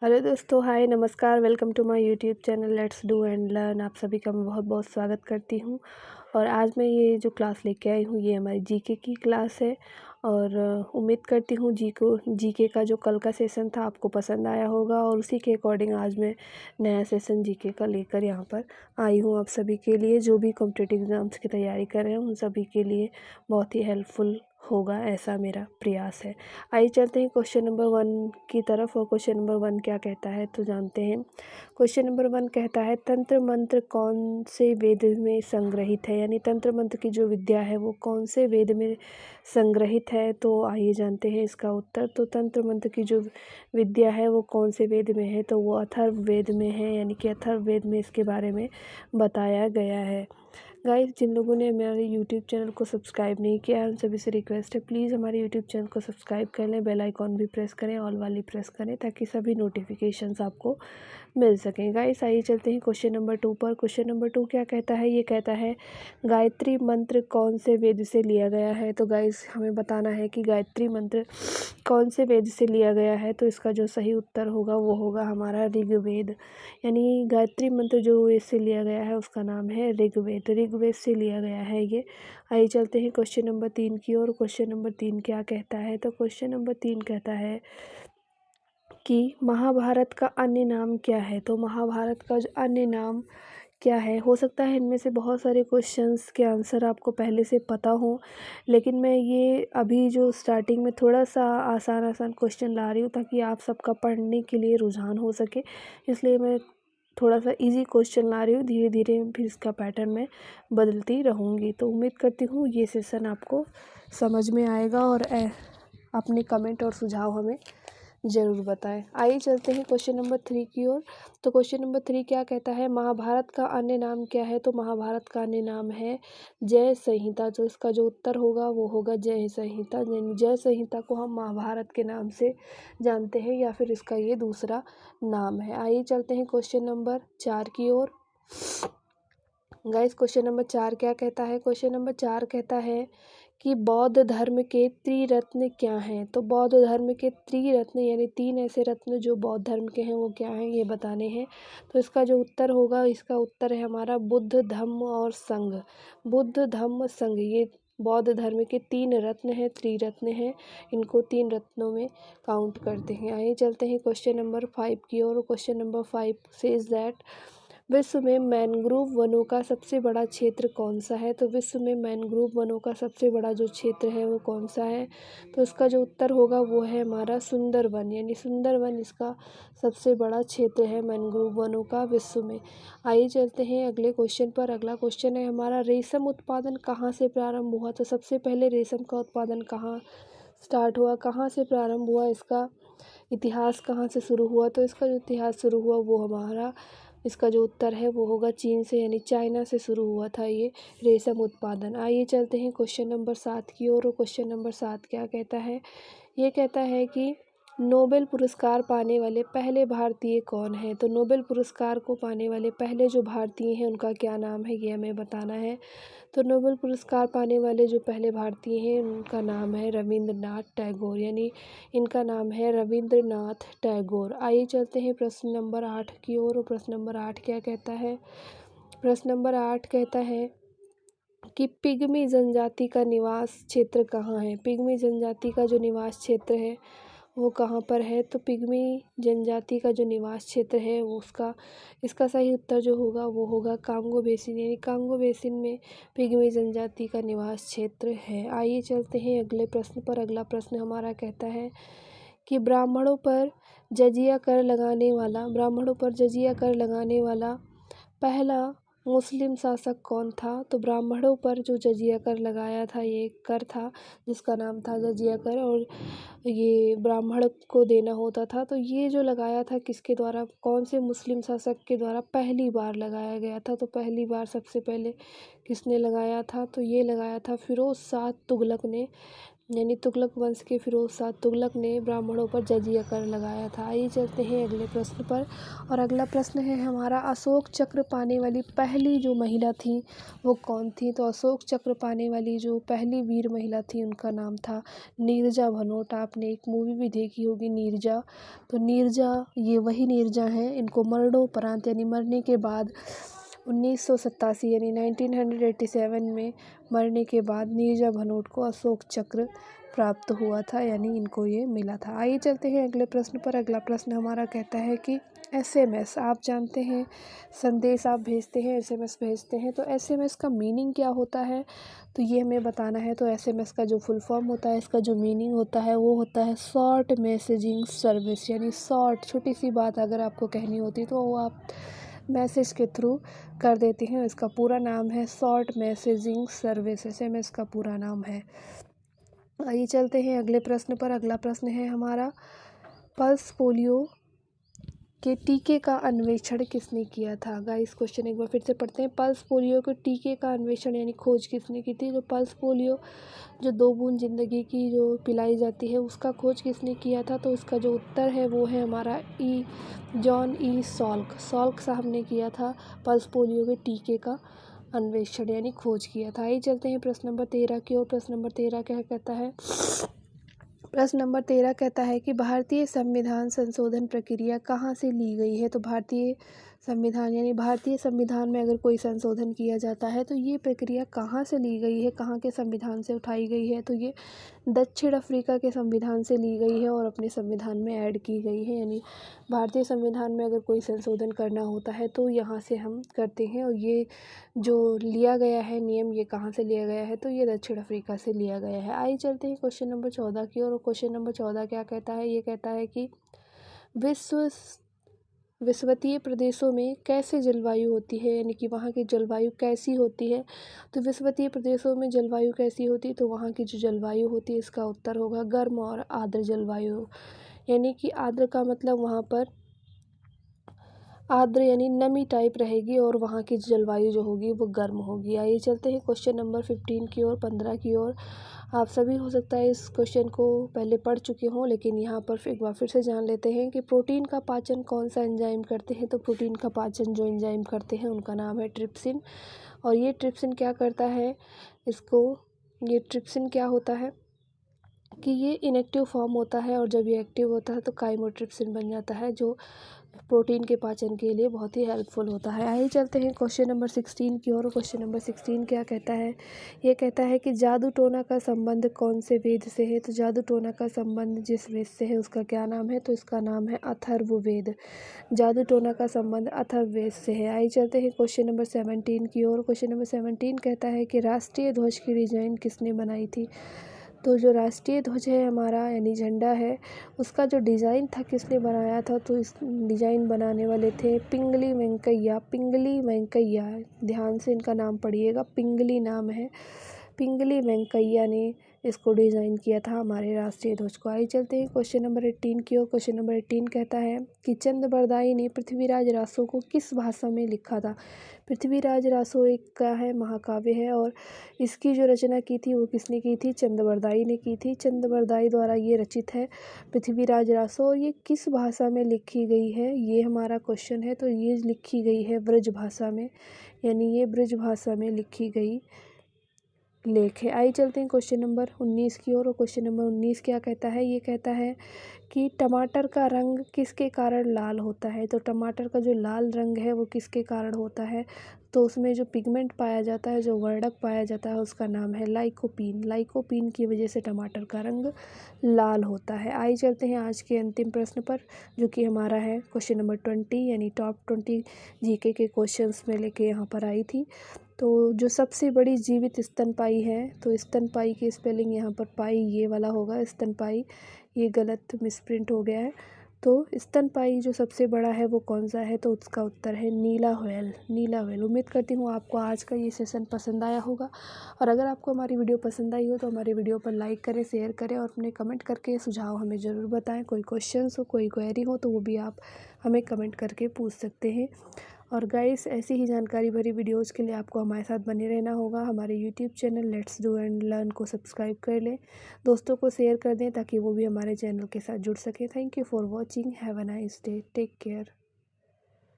Hello दोस्तों, hi नमस्कार। Welcome to my YouTube channel let's do and learn. आप सभी का मैं बहुत बहुत स्वागत करती हूँ। और आज मैं ये जो क्लास लेके आई हूँ ये हमारी जीके की क्लास है। और उम्मीद करती हूँ जीके का जो कल का सेशन था आपको पसंद आया होगा, और उसी के अकॉर्डिंग आज मैं नया सेशन जीके का लेकर यहाँ पर आई हूँ आप सभी के लिए। जो भी कॉम्पिटिटिव एग्ज़ाम्स की तैयारी कर रहे हैं उन सभी के लिए बहुत ही हेल्पफुल होगा, ऐसा मेरा प्रयास है। आइए चलते हैं क्वेश्चन नंबर 1 की तरफ। और क्वेश्चन नंबर 1 क्या कहता है तो जानते हैं। क्वेश्चन नंबर 1 कहता है, तंत्र मंत्र कौन से वेद में संग्रहित है। यानी तंत्र मंत्र की जो विद्या है वो कौन से वेद में संग्रहित है। तो आइए जानते हैं इसका उत्तर। तो तंत्र मंत्र की जो विद्या है वो कौन से वेद में है, तो वो अथर्ववेद में है। यानी कि अथर्ववेद में इसके बारे में बताया गया है। गाइस, जिन लोगों ने हमारे यूट्यूब चैनल को सब्सक्राइब नहीं किया है उन सभी से रिक्वेस्ट है, प्लीज़ हमारे यूट्यूब चैनल को सब्सक्राइब कर लें, बेल आइकॉन भी प्रेस करें, ऑल वाली प्रेस करें, ताकि सभी नोटिफिकेशंस आपको मिल सकें। गाइस, आइए चलते हैं क्वेश्चन नंबर 2 पर। क्वेश्चन नंबर 2 क्या कहता है, ये कहता है गायत्री मंत्र कौन से वेद से लिया गया है। तो गाइस, हमें बताना है कि गायत्री मंत्र कौन से वेद से लिया गया है। तो इसका जो सही उत्तर होगा वो होगा हमारा ऋग्वेद। यानी गायत्री मंत्र जो वेद से लिया गया है उसका नाम है ऋग्वेद। ऋग्वेद से लिया गया है ये। आइए चलते हैं क्वेश्चन नंबर 3 की ओर। क्वेश्चन नंबर 3 क्या कहता है, तो क्वेश्चन नंबर 3 कहता है कि महाभारत का अन्य नाम क्या है। तो महाभारत का जो अन्य नाम क्या है, हो सकता है इनमें से बहुत सारे क्वेश्चंस के आंसर आपको पहले से पता हो, लेकिन मैं ये अभी जो स्टार्टिंग में थोड़ा सा आसान आसान क्वेश्चन ला रही हूँ ताकि आप सबका पढ़ने के लिए रुझान हो सके। इसलिए मैं थोड़ा सा इजी क्वेश्चन ला रही हूँ, धीरे धीरे फिर इसका पैटर्न मैं बदलती रहूँगी। तो उम्मीद करती हूँ ये सेशन आपको समझ में आएगा, और अपने कमेंट और सुझाव हमें ज़रूर बताएं। आइए चलते हैं क्वेश्चन नंबर 3 की ओर। तो क्वेश्चन नंबर 3 क्या कहता है, महाभारत का अन्य नाम क्या है। तो महाभारत का अन्य नाम है जय संहिता। तो इसका जो उत्तर होगा वो होगा जय संहिता। यानी जय संहिता को हम महाभारत के नाम से जानते हैं, या फिर इसका ये दूसरा नाम है। आइए चलते हैं क्वेश्चन नंबर 4 की ओर। गाइस, क्वेश्चन नंबर 4 क्या कहता है, क्वेश्चन नंबर 4 कहता है कि बौद्ध धर्म के त्रिरत्न क्या हैं। तो बौद्ध धर्म के त्रिरत्न यानी 3 ऐसे रत्न जो बौद्ध धर्म के हैं वो क्या हैं, ये बताने हैं। तो इसका जो उत्तर होगा, इसका उत्तर है हमारा बुद्ध, धम्म और संघ। बुद्ध, धम्म, संघ, ये बौद्ध धर्म के 3 रत्न हैं, त्रिरत्न हैं। इनको 3 रत्नों में काउंट करते हैं। आइए चलते हैं क्वेश्चन नंबर 5 की ओर। क्वेश्चन नंबर 5 सेज दैट विश्व में मैंग्रोव वनों का सबसे बड़ा क्षेत्र कौन सा है। तो विश्व में मैंग्रोव वनों का सबसे बड़ा जो क्षेत्र है वो कौन सा है। तो इसका जो उत्तर होगा वो है हमारा सुंदरवन। यानी सुंदरवन इसका सबसे बड़ा क्षेत्र है मैंग्रोव वनों का विश्व में। आइए चलते हैं अगले क्वेश्चन पर। अगला क्वेश्चन है हमारा, रेशम उत्पादन कहाँ से प्रारंभ हुआ। तो सबसे पहले रेशम का उत्पादन कहाँ स्टार्ट हुआ, कहाँ से प्रारंभ हुआ, इसका इतिहास कहाँ से शुरू हुआ। तो इसका जो इतिहास शुरू हुआ वो हमारा, इसका जो उत्तर है वो होगा चीन से, यानी चाइना से शुरू हुआ था ये रेशम उत्पादन। आइए चलते हैं क्वेश्चन नंबर 7 की ओर। क्वेश्चन नंबर 7 क्या कहता है, ये कहता है कि नोबेल पुरस्कार पाने वाले पहले भारतीय कौन है। तो नोबेल पुरस्कार को पाने वाले पहले जो भारतीय हैं उनका क्या नाम है, ये हमें बताना है। तो नोबेल पुरस्कार पाने वाले जो पहले भारतीय हैं उनका नाम है रविंद्रनाथ टैगोर। यानी इनका नाम है रविंद्रनाथ टैगोर। आइए चलते हैं प्रश्न नंबर 8 की ओर। प्रश्न नंबर 8 क्या कहता है, प्रश्न नंबर 8 कहता है कि पिग्मी जनजाति का निवास क्षेत्र कहाँ है। पिग्मी जनजाति का जो निवास क्षेत्र है वो कहाँ पर है। तो पिग्मी जनजाति का जो निवास क्षेत्र है वो इसका सही उत्तर जो होगा वो होगा कांगो बेसिन। यानी कांगो बेसिन में पिग्मी जनजाति का निवास क्षेत्र है। आइए चलते हैं अगले प्रश्न पर। अगला प्रश्न हमारा कहता है कि ब्राह्मणों पर जजिया कर लगाने वाला पहला मुस्लिम शासक कौन था। तो ब्राह्मणों पर जो जजिया कर लगाया था ये कर था जिसका नाम था जजिया कर, और ये ब्राह्मण को देना होता था। तो ये जो लगाया था किसके द्वारा, कौन से मुस्लिम शासक के द्वारा पहली बार लगाया गया था। तो पहली बार सबसे पहले किसने लगाया था, तो ये लगाया था फिरोज शाह तुगलक ने यानी तुगलक वंश के फिरोज शाह तुगलक ने ब्राह्मणों पर जजिया कर लगाया था। आइए चलते हैं अगले प्रश्न पर। और अगला प्रश्न है हमारा, अशोक चक्र पाने वाली पहली जो महिला थी वो कौन थी? तो अशोक चक्र पाने वाली जो पहली वीर महिला थी उनका नाम था नीरजा भनोट। आपने एक मूवी भी देखी होगी नीरजा। तो नीरजा, ये वही नीरजा हैं। इनको मरणोपरांत यानी मरने के बाद 1987 यानी 1987 में मरने के बाद नीरजा भनोट को अशोक चक्र प्राप्त हुआ था, यानी इनको ये मिला था। आइए चलते हैं अगले प्रश्न पर। अगला प्रश्न हमारा कहता है कि SMS, आप जानते हैं संदेश आप भेजते हैं, SMS भेजते हैं, तो SMS का मीनिंग क्या होता है? तो ये हमें बताना है। तो SMS का जो फुल फॉर्म होता है, इसका जो मीनिंग होता है वो होता है शॉर्ट मैसेजिंग सर्विस। यानी शॉर्ट, छोटी सी बात अगर आपको कहनी होती तो वो आप मैसेज के थ्रू कर देते हैं। इसका पूरा नाम है शॉर्ट मैसेजिंग सर्विस, SMS का पूरा नाम है। आइए चलते हैं अगले प्रश्न पर। अगला प्रश्न है हमारा, पल्स पोलियो के टीके का अन्वेषण किसने किया था? गाइस क्वेश्चन एक बार फिर से पढ़ते हैं। पल्स पोलियो के टीके का अन्वेषण यानी खोज किसने की थी? जो पल्स पोलियो जो 2 बूंद ज़िंदगी की जो पिलाई जाती है उसका खोज किसने किया था? तो इसका जो उत्तर है वो है हमारा जॉन ई सॉल्क। सॉल्क साहब ने किया था पल्स पोलियो के टीके का अन्वेषण यानी खोज किया था। आइए चलते हैं प्रश्न नंबर 13 की ओर। प्रश्न नंबर 13 क्या कहता है? प्रश्न नंबर 13 कहता है कि भारतीय संविधान संशोधन प्रक्रिया कहाँ से ली गई है? तो भारतीय संविधान यानी भारतीय संविधान में अगर कोई संशोधन किया जाता है तो ये प्रक्रिया कहाँ से ली गई है, कहाँ के संविधान से उठाई गई है? तो ये दक्षिण अफ्रीका के संविधान से ली गई है और अपने संविधान में ऐड की गई है। यानी भारतीय संविधान में अगर कोई संशोधन करना होता है तो यहाँ से हम करते हैं। और ये जो लिया गया है नियम, ये कहाँ से लिया गया है? तो ये दक्षिण अफ्रीका से लिया गया है। आइए चलते हैं क्वेश्चन नंबर 14 की ओर। क्वेश्चन नंबर 14 क्या कहता है? ये कहता है कि विषुवतीय प्रदेशों में कैसे जलवायु होती है, यानी कि वहाँ की जलवायु कैसी होती है? तो विषुवतीय प्रदेशों में जलवायु कैसी होती है? तो वहाँ की जो जलवायु होती है इसका उत्तर होगा गर्म और आर्द्र जलवायु। यानी कि आर्द्र का मतलब वहाँ पर आर्द्र यानी नमी टाइप रहेगी और वहाँ की जलवायु जो होगी वो गर्म होगी। आइए चलते हैं क्वेश्चन नंबर 15 की ओर, 15 की ओर। आप सभी हो सकता है इस क्वेश्चन को पहले पढ़ चुके हों, लेकिन यहाँ पर एक बार फिर से जान लेते हैं कि प्रोटीन का पाचन कौन सा एंजाइम करते हैं? तो प्रोटीन का पाचन जो एंजाइम करते हैं उनका नाम है ट्रिप्सिन। और ये ट्रिप्सिन क्या करता है? ये ट्रिप्सिन क्या होता है कि ये इनएक्टिव फॉर्म होता है और जब ये एक्टिव होता है तो काइमोट्रिप्सिन बन जाता है, जो प्रोटीन के पाचन के लिए बहुत ही हेल्पफुल होता है। आइए चलते हैं क्वेश्चन नंबर 16 की ओर। क्वेश्चन नंबर 16 क्या कहता है? ये कहता है कि जादू टोना का संबंध कौन से वेद से है? तो जादू टोना का संबंध जिस वेद से है उसका क्या नाम है? तो इसका नाम है अथर्ववेद। जादू टोना का संबंध अथर्ववेद से है। आइए चलते हैं क्वेश्चन नंबर 17 की ओर। क्वेश्चन नंबर 17 कहता है कि राष्ट्रीय ध्वज की डिज़ाइन किसने बनाई थी? तो जो राष्ट्रीय ध्वज है हमारा यानी झंडा है, उसका जो डिज़ाइन था किसने बनाया था? तो इस डिज़ाइन बनाने वाले थे पिंगली वेंकैया। पिंगली वेंकैया, ध्यान से इनका नाम पढ़िएगा, पिंगली नाम है। पिंगली वेंकैया ने इसको डिज़ाइन किया था हमारे राष्ट्रीय ध्वज को। आइए चलते हैं क्वेश्चन नंबर 18 की ओर। क्वेश्चन नंबर 18 कहता है कि चंद्रबरदाई ने पृथ्वीराज रासो को किस भाषा में लिखा था? पृथ्वीराज रासो एक का है महाकाव्य है और इसकी जो रचना की थी वो किसने की थी? चंद्रबरदाई ने की थी। चंद्रबरदाई द्वारा ये रचित है पृथ्वीराज रासो। और ये किस भाषा में लिखी गई है, ये हमारा क्वेश्चन है। तो ये लिखी गई है ब्रज भाषा में, यानी ये ब्रज भाषा में लिखी गई लेख है। आइए चलते हैं क्वेश्चन नंबर 19 की ओर। क्वेश्चन नंबर 19 क्या कहता है? ये कहता है कि टमाटर का रंग किसके कारण लाल होता है? तो टमाटर का जो लाल रंग है वो किसके कारण होता है? तो उसमें जो पिगमेंट पाया जाता है, जो वर्णक पाया जाता है, उसका नाम है लाइकोपीन। लाइकोपीन की वजह से टमाटर का रंग लाल होता है। आइए चलते हैं आज के अंतिम प्रश्न पर, जो कि हमारा है क्वेश्चन नंबर 20 यानी टॉप 20 जीके के क्वेश्चंस में लेके यहाँ पर आई थी। तो जो सबसे बड़ी जीवित स्तनपायी है, तो स्तनपायी की स्पेलिंग यहाँ पर पाई ये वाला होगा, स्तनपायी, ये गलत मिसप्रिंट हो गया है। तो स्तनपायी जो सबसे बड़ा है वो कौन सा है? तो उसका उत्तर है नीला व्हेल। नीला व्हेल। उम्मीद करती हूँ आपको आज का ये सेशन पसंद आया होगा, और अगर आपको हमारी वीडियो पसंद आई हो तो हमारी वीडियो पर लाइक करें, शेयर करें और अपने कमेंट करके सुझाव हमें ज़रूर बताएं। कोई क्वेश्चंस हो, कोई क्वेरी हो तो वो भी आप हमें कमेंट करके पूछ सकते हैं। और गाइस ऐसी ही जानकारी भरी वीडियोज़ के लिए आपको हमारे साथ बने रहना होगा। हमारे YouTube channel let's do and learn को सब्सक्राइब कर लें, दोस्तों को शेयर कर दें ताकि वो भी हमारे चैनल के साथ जुड़ सके। Thank you for watching, have a nice day, take care.